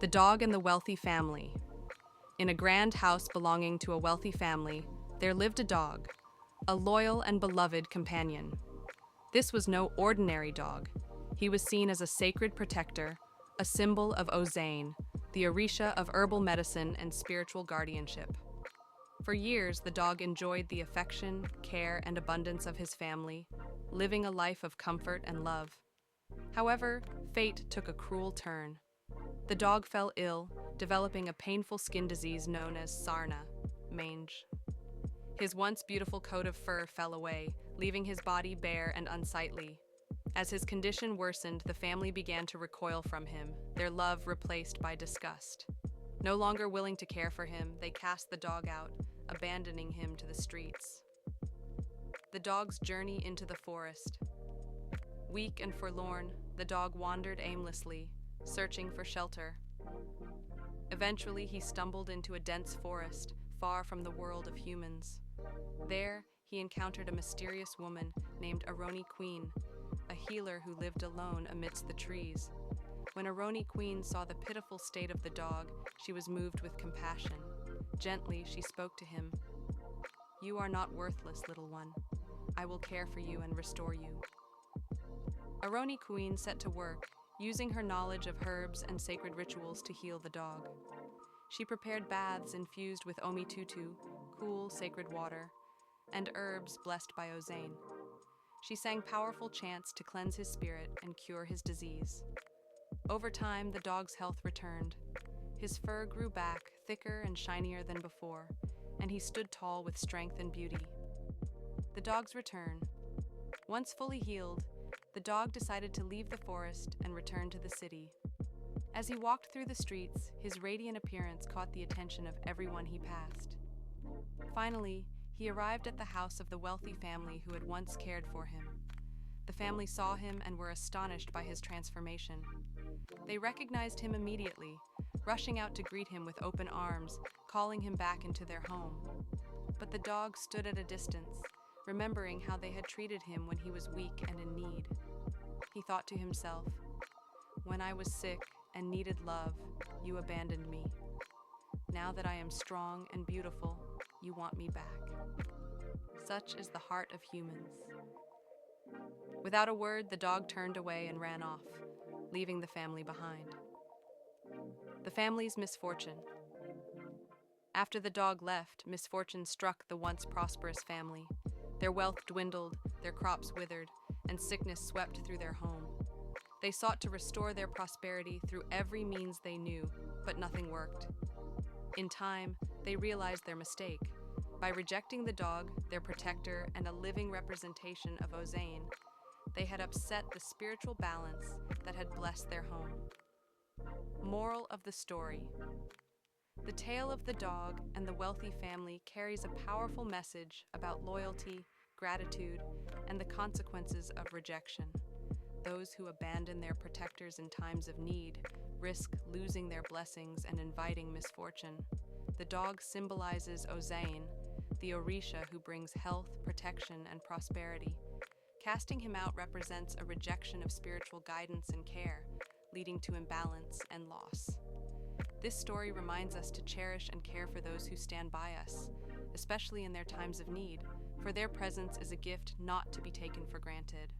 The Dog and the Wealthy Family. In a grand house belonging to a wealthy family, there lived a dog, a loyal and beloved companion. This was no ordinary dog. He was seen as a sacred protector, a symbol of Ozain, the Orisha of herbal medicine and spiritual guardianship. For years, the dog enjoyed the affection, care, and abundance of his family, living a life of comfort and love. However, fate took a cruel turn. The dog fell ill, developing a painful skin disease known as sarna, mange. His once beautiful coat of fur fell away, leaving his body bare and unsightly. As his condition worsened, the family began to recoil from him, their love replaced by disgust. No longer willing to care for him, they cast the dog out, abandoning him to the streets. The dog's journey into the forest. Weak and forlorn, the dog wandered aimlessly, searching for shelter. Eventually, he stumbled into a dense forest, far from the world of humans. There, he encountered a mysterious woman named Aroni Kuin, a healer who lived alone amidst the trees. When Aroni Kuin saw the pitiful state of the dog, she was moved with compassion. Gently, she spoke to him. "You are not worthless, little one. I will care for you and restore you." Aroni Kuin set to work, using her knowledge of herbs and sacred rituals to heal the dog. She prepared baths infused with omitutu, cool, sacred water, and herbs blessed by Ozain. She sang powerful chants to cleanse his spirit and cure his disease. Over time, the dog's health returned. His fur grew back, thicker and shinier than before, and he stood tall with strength and beauty. The dog's return. Once fully healed, the dog decided to leave the forest and return to the city. As he walked through the streets, his radiant appearance caught the attention of everyone he passed. Finally, he arrived at the house of the wealthy family who had once cared for him. The family saw him and were astonished by his transformation. They recognized him immediately, rushing out to greet him with open arms, calling him back into their home. But the dog stood at a distance, remembering how they had treated him when he was weak and in need. He thought to himself, "When I was sick and needed love, you abandoned me. Now that I am strong and beautiful, you want me back." Such is the heart of humans. Without a word, the dog turned away and ran off, leaving the family behind. The family's misfortune. After the dog left, misfortune struck the once prosperous family. Their wealth dwindled, their crops withered, and sickness swept through their home. They sought to restore their prosperity through every means they knew, but nothing worked. In time, they realized their mistake. By rejecting the dog, their protector, and a living representation of Ozain, they had upset the spiritual balance that had blessed their home. Moral of the story. The tale of the dog and the wealthy family carries a powerful message about loyalty, gratitude, and the consequences of rejection. Those who abandon their protectors in times of need risk losing their blessings and inviting misfortune. The dog symbolizes Ozain, the Orisha who brings health, protection, and prosperity. Casting him out represents a rejection of spiritual guidance and care, leading to imbalance and loss. This story reminds us to cherish and care for those who stand by us, especially in their times of need, for their presence is a gift not to be taken for granted.